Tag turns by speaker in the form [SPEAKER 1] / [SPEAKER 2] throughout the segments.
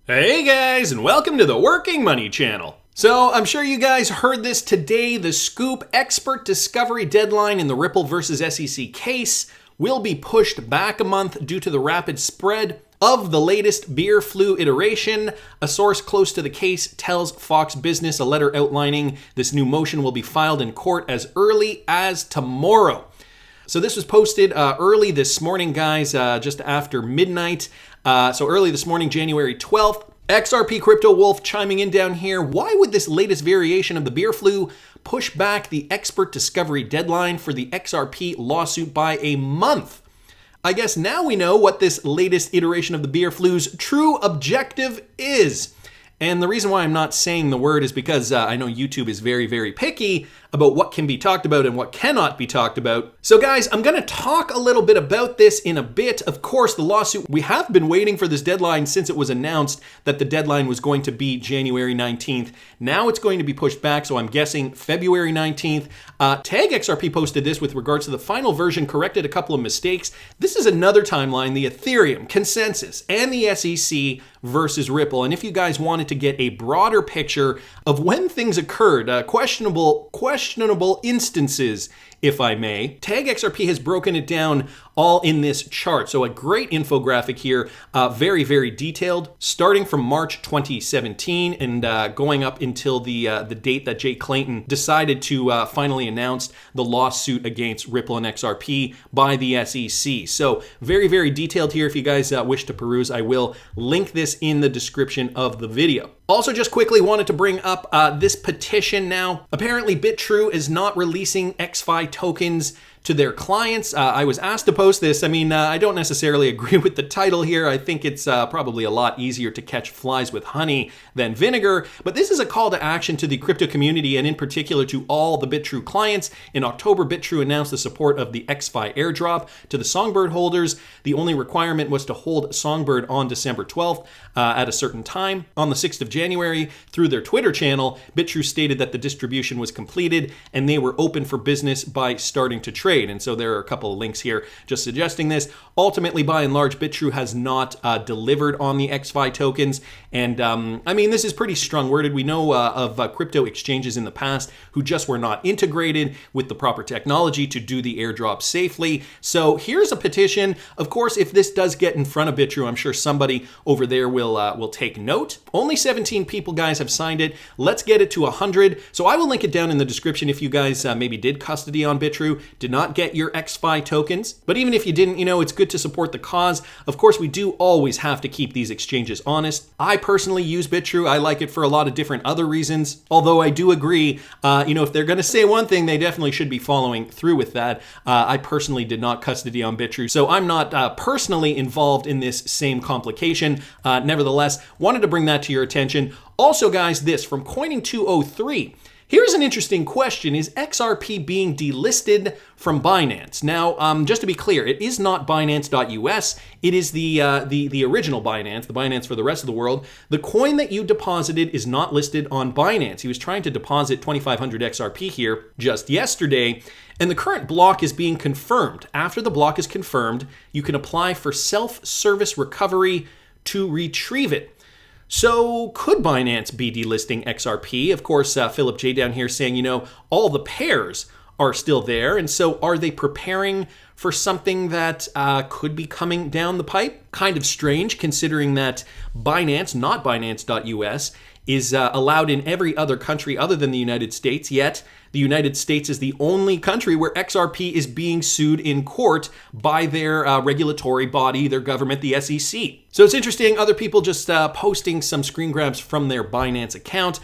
[SPEAKER 1] Hey guys, and welcome to the Working Money channel. So I'm sure you guys heard this today. The scoop expert discovery deadline in the Ripple versus SEC case will be pushed back a month due to the rapid spread of the latest Bitrue iteration. A source close to the case tells Fox Business a letter outlining this new motion will be filed in court as early as tomorrow. So this was posted early this morning, guys, just after midnight. So early this morning, January 12th. XRP Crypto Wolf chiming in down here. Why would this latest variation of the Bitrue push back the expert discovery deadline for the XRP lawsuit by a month? I guess now we know what this latest iteration of the Bitrue's true objective is. And the reason why I'm not saying the word is because I know YouTube is very, very picky about what can be talked about and what cannot be talked about. So guys, I'm going to talk a little bit about this in a bit. Of course, the lawsuit, we have been waiting for this deadline since it was announced that the deadline was going to be January 19th. Now it's going to be pushed back, so I'm guessing February 19th. Tag XRP posted this with regards to the final version, corrected a couple of mistakes. This is another timeline, the Ethereum, Consensus, and the SEC versus Ripple. And if you guys wanted to get a broader picture of when things occurred, questionable instances, if I may, Tag XRP has broken it down all in this chart. So a great infographic here, very, very detailed, starting from March 2017 and going up until the date that Jay Clayton decided to finally announce the lawsuit against Ripple and XRP by the SEC. So very, very detailed here. If you guys wish to peruse, I will link this in the description of the video. Also, just quickly wanted to bring up this petition now. Apparently, Bitrue is not releasing XFi tokens to their clients. I was asked to post this. I mean, I don't necessarily agree with the title here. I think it's probably a lot easier to catch flies with honey than vinegar. But this is a call to action to the crypto community and in particular to all the Bitrue clients. In October, Bitrue announced the support of the XFi airdrop to the Songbird holders. The only requirement was to hold Songbird on December 12th at a certain time. On the 6th of January, through their Twitter channel, Bitrue stated that the distribution was completed and they were open for business by starting to trade. And so there are a couple of links here just suggesting this. Ultimately, by and large, Bitrue has not delivered on the XFi tokens. And I mean, this is pretty strong worded. We know of crypto exchanges in the past who just were not integrated with the proper technology to do the airdrop safely. So here's a petition. Of course, if this does get in front of Bitrue, I'm sure somebody over there will take note. Only 17 people, guys, have signed it. Let's get it to 100. So I will link it down in the description if you guys maybe did custody on Bitrue, did not get your XFi tokens. But even if you didn't, you know, it's good to support the cause. Of course, we do always have to keep these exchanges honest. I personally use Bitrue. I like it for a lot of different other reasons. Although I do agree, you know, if they're going to say one thing, they definitely should be following through with that. I personally did not custody on Bitrue, so I'm not personally involved in this same complication. Nevertheless, wanted to bring that to your attention. Also, guys, this from Coining203. Here's an interesting question. Is XRP being delisted from Binance? Now, just to be clear, it is not Binance.us. It is the original Binance, the Binance for the rest of the world. The coin that you deposited is not listed on Binance. He was trying to deposit 2,500 XRP here just yesterday, and the current block is being confirmed. After the block is confirmed, you can apply for self-service recovery to retrieve it. So could Binance be delisting XRP? Of course, Philip J down here saying, you know, all the pairs are still there. And so are they preparing for something that could be coming down the pipe? Kind of strange considering that Binance, not Binance.us, is allowed in every other country other than the United States, yet the United States is the only country where XRP is being sued in court by their regulatory body, their government, the SEC. So it's interesting, other people just posting some screen grabs from their Binance account.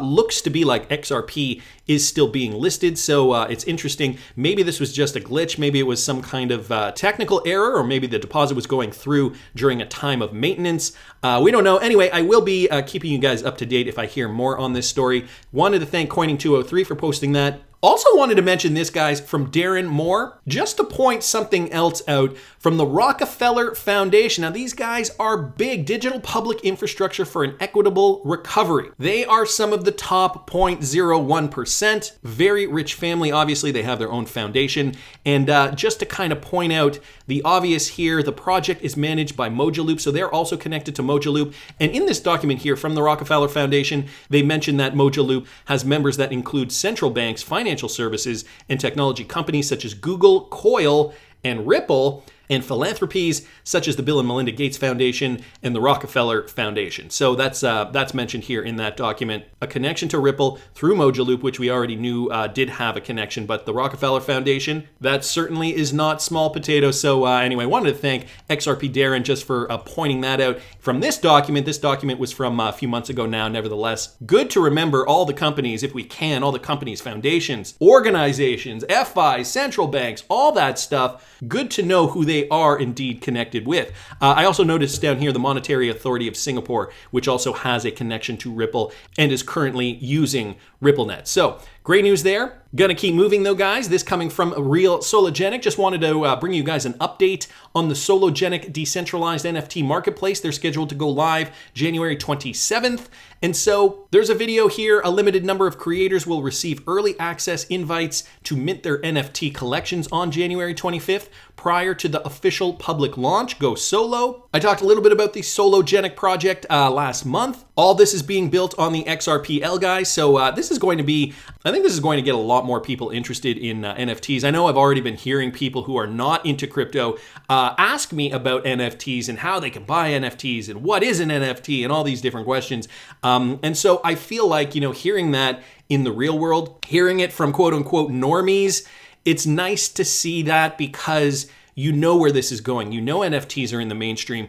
[SPEAKER 1] Looks to be like XRP is still being listed, so it's interesting. Maybe this was just a glitch, maybe it was some kind of technical error, or maybe the deposit was going through during a time of maintenance. We don't know. Anyway, I will be keeping you guys up to date if I hear more on this story. Wanted to thank Coining203 for posting that. Also wanted to mention this, guys, from Darren Moore, just to point something else out from the Rockefeller Foundation. Now, these guys are big digital public infrastructure for an equitable recovery. They are some of the top 0.01%. Very rich family. Obviously, they have their own foundation. And just to kind of point out the obvious here, the project is managed by Mojaloop, so they're also connected to Mojaloop. And in this document here from the Rockefeller Foundation, they mention that Mojaloop has members that include central banks, financial services, and technology companies such as Google, Coil, and Ripple, and philanthropies such as the Bill and Melinda Gates Foundation and the Rockefeller Foundation. So that's mentioned here in that document. A connection to Ripple through Mojaloop, which we already knew did have a connection, but the Rockefeller Foundation, that certainly is not small potatoes. So anyway, I wanted to thank XRP Darren just for pointing that out from this document. This document was from a few months ago now, nevertheless. Good to remember all the companies, if we can, all the companies, foundations, organizations, FIs, central banks, all that stuff. Good to know who they are indeed connected with. I also noticed down here the Monetary Authority of Singapore, which also has a connection to Ripple and is currently using RippleNet. So great news there. Gonna keep moving though, guys. This coming from Real Sologenic. Just wanted to bring you guys an update on the Sologenic decentralized NFT marketplace. They're scheduled to go live January 27th. And so there's a video here. A limited number of creators will receive early access invites to mint their NFT collections on January 25th prior to the official public launch. Go solo. I talked a little bit about the Sologenic project last month. All this is being built on the XRPL, guys. So this is going to be, I think this is going to get a lot more people interested in NFTs. I know I've already been hearing people who are not into crypto ask me about NFTs and how they can buy NFTs and what is an NFT and all these different questions. And so I feel like, hearing that in the real world, hearing it from quote unquote normies, it's nice to see that because you know where this is going. You know NFTs are in the mainstream.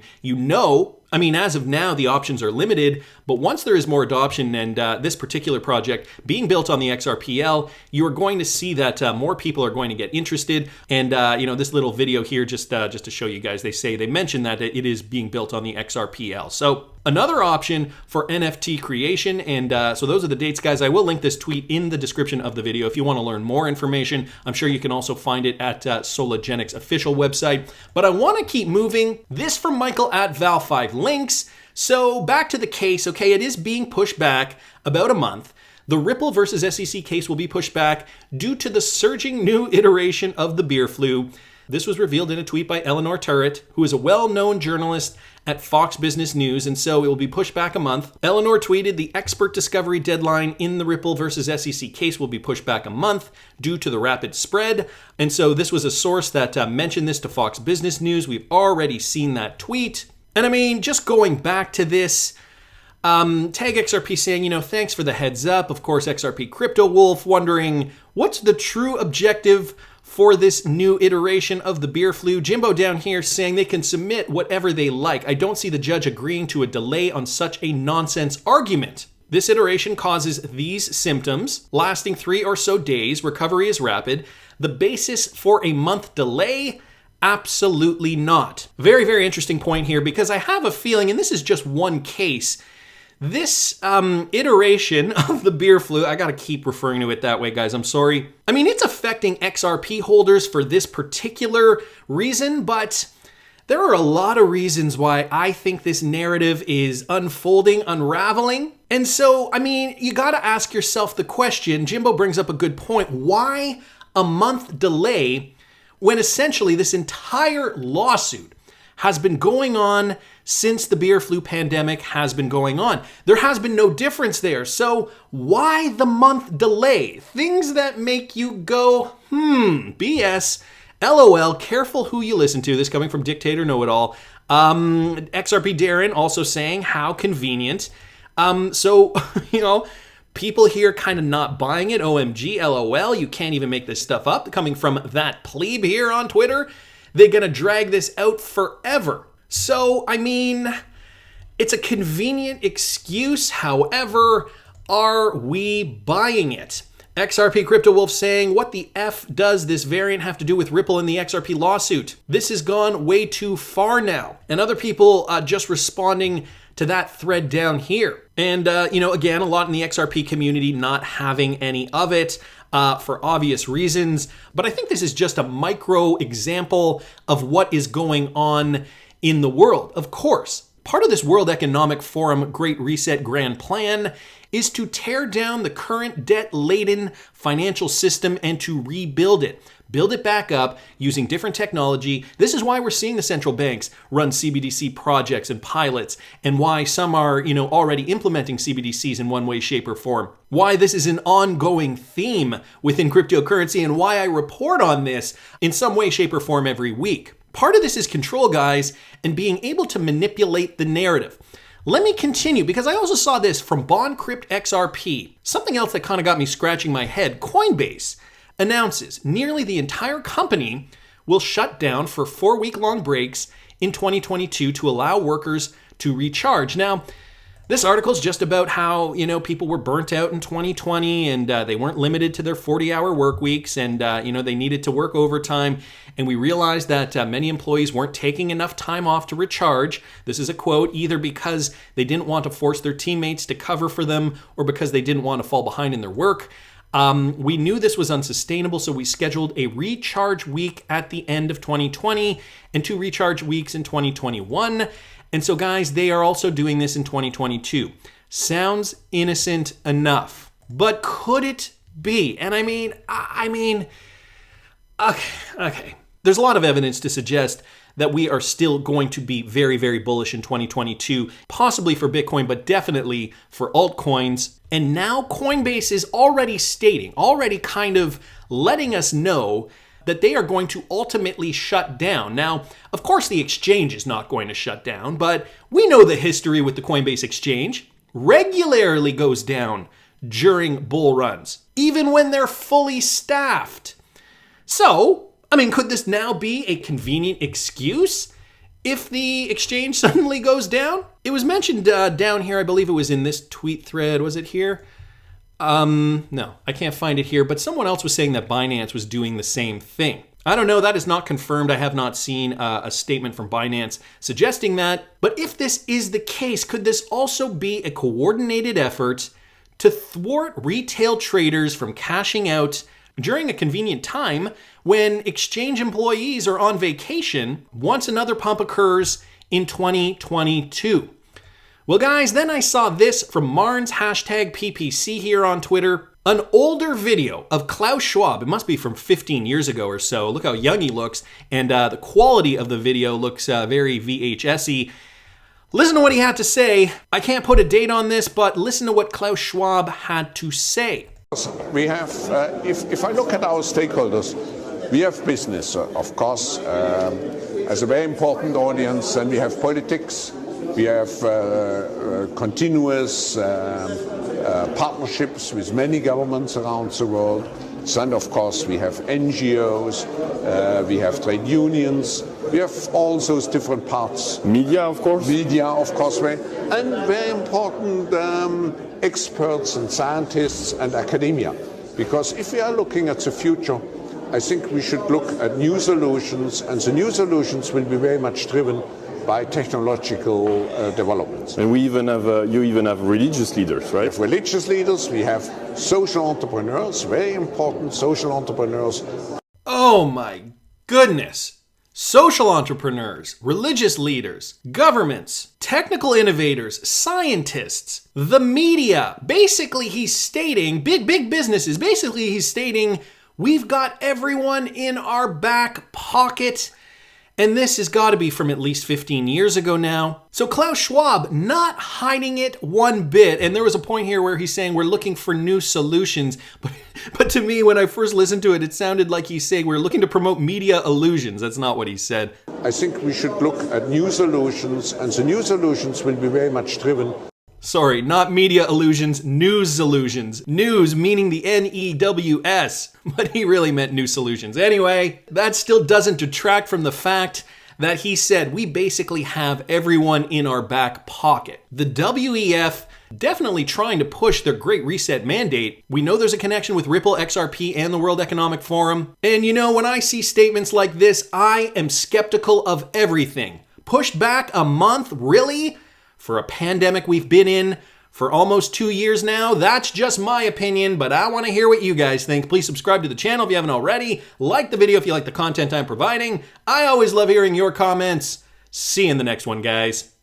[SPEAKER 1] As of now, the options are limited, but once there is more adoption and this particular project being built on the XRPL, you are going to see that more people are going to get interested. And, this little video here, just to show you guys, they mention that it is being built on the XRPL. So another option for NFT creation. And so those are the dates, guys. I will link this tweet in the description of the video if you want to learn more information. I'm sure you can also find it at Sologenic's official website. But I want to keep moving. This from Michael at Val5 Links. So back to the case. Okay, it is being pushed back about a month. The Ripple versus SEC case will be pushed back due to the surging new iteration of the beer flu. This was revealed in a tweet by Eleanor Turret, who is a well-known journalist at Fox Business News, and so it will be pushed back a month. Eleanor tweeted, the expert discovery deadline in the Ripple versus SEC case will be pushed back a month due to the rapid spread. And so this was a source that mentioned this to Fox Business News. We've already seen that tweet. And just going back to this, Tag XRP saying, thanks for the heads up. Of course, XRP Crypto Wolf wondering, what's the true objective for this new iteration of the beer flu? Jimbo down here saying they can submit whatever they like. I don't see the judge agreeing to a delay on such a nonsense argument. This iteration causes these symptoms, lasting 3 or so days. Recovery is rapid. The basis for a month delay? Absolutely not. Very, very interesting point here because I have a feeling, and this is just one case, this iteration of the beer flu, I gotta keep referring to it that way, guys, I'm sorry. It's affecting XRP holders for this particular reason, but there are a lot of reasons why I think this narrative is unfolding, unraveling. And so, you gotta ask yourself the question, Jimbo brings up a good point, why a month delay when essentially this entire lawsuit has been going on since the beer flu pandemic has been going on? There has been no difference there. So why the month delay? Things that make you go, BS, LOL, careful who you listen to. This coming from Dictator Know-It-All. XRP Darren also saying how convenient. People here kind of not buying it. OMG, LOL, you can't even make this stuff up. Coming from that plebe here on Twitter. They're going to drag this out forever. So, it's a convenient excuse. However, are we buying it? XRP Crypto Wolf saying, what the F does this variant have to do with Ripple and the XRP lawsuit? This has gone way too far now. And other people just responding to that thread down here. And, again, a lot in the XRP community not having any of it for obvious reasons. But I think this is just a micro example of what is going on in the world. Of course, part of this World Economic Forum Great Reset Grand Plan is to tear down the current debt-laden financial system and to rebuild it. Build it back up using different technology. This is why we're seeing the central banks run CBDC projects and pilots, and why some are, already implementing CBDCs in one way, shape, or form. Why this is an ongoing theme within cryptocurrency, and why I report on this in some way, shape, or form every week. Part of this is control, guys, and being able to manipulate the narrative. Let me continue, because I also saw this from BondCrypt XRP. Something else that kind of got me scratching my head. Coinbase announces nearly the entire company will shut down for 4-week-long breaks in 2022 to allow workers to recharge. Now, this article is just about how, people were burnt out in 2020 and they weren't limited to their 40-hour work weeks, and, they needed to work overtime. And we realized that many employees weren't taking enough time off to recharge. This is a quote, either because they didn't want to force their teammates to cover for them or because they didn't want to fall behind in their work. We knew this was unsustainable, so we scheduled a recharge week at the end of 2020 and 2 recharge weeks in 2021. And so, guys, they are also doing this in 2022. Sounds innocent enough, but could it be? And I mean, okay. There's a lot of evidence to suggest that we are still going to be very, very bullish in 2022, possibly for Bitcoin, but definitely for altcoins. And now Coinbase is already kind of letting us know that they are going to ultimately shut down. Now, of course, the exchange is not going to shut down, but we know the history with the Coinbase exchange. Regularly goes down during bull runs, even when they're fully staffed. So, could this now be a convenient excuse if the exchange suddenly goes down? It was mentioned down here, I believe it was in this tweet thread. Was it here? No, I can't find it here, but someone else was saying that Binance was doing the same thing. I don't know, that is not confirmed. I have not seen a statement from Binance suggesting that. But if this is the case, could this also be a coordinated effort to thwart retail traders from cashing out during a convenient time when exchange employees are on vacation once another pump occurs in 2022? Well, guys, then I saw this from Marns #PPC here on Twitter. An older video of Klaus Schwab. It must be from 15 years ago or so. Look how young he looks. And the quality of the video looks very VHS-y. Listen to what he had to say. I can't put a date on this, but listen to what Klaus Schwab had to say.
[SPEAKER 2] We have, if I look at our stakeholders, we have business, of course, as a very important audience, and we have politics, we have continuous partnerships with many governments around the world, and of course we have NGOs, we have trade unions, we have all those different parts. Media, of course, and very important experts and scientists and academia. Because if we are looking at the future, I think we should look at new solutions, and the new solutions will be very much driven by technological developments.
[SPEAKER 3] And we even have, you even have religious leaders, right?
[SPEAKER 2] We have religious leaders, we have social entrepreneurs, very important social entrepreneurs.
[SPEAKER 1] Oh my goodness. Social entrepreneurs, religious leaders, governments, technical innovators, scientists, the media. Basically, he's stating, big businesses, basically he's stating, we've got everyone in our back pocket. And this has got to be from at least 15 years ago now. So Klaus Schwab not hiding it one bit. And there was a point here where he's saying we're looking for new solutions. But to me, when I first listened to it, it sounded like he's saying we're looking to promote media illusions. That's not what he said.
[SPEAKER 2] I think we should look at new solutions, and the new solutions will be very much driven.
[SPEAKER 1] Sorry, not media illusions, news illusions. News meaning the N-E-W-S. But he really meant new solutions. Anyway, that still doesn't detract from the fact that he said we basically have everyone in our back pocket. The WEF definitely trying to push their Great Reset mandate. We know there's a connection with Ripple, XRP, and the World Economic Forum. And when I see statements like this, I am skeptical of everything. Pushed back a month? Really? for a pandemic we've been in for almost 2 years now. That's just my opinion, but I want to hear what you guys think. Please subscribe to the channel if you haven't already. Like the video if you like the content I'm providing. I always love hearing your comments. See you in the next one, guys.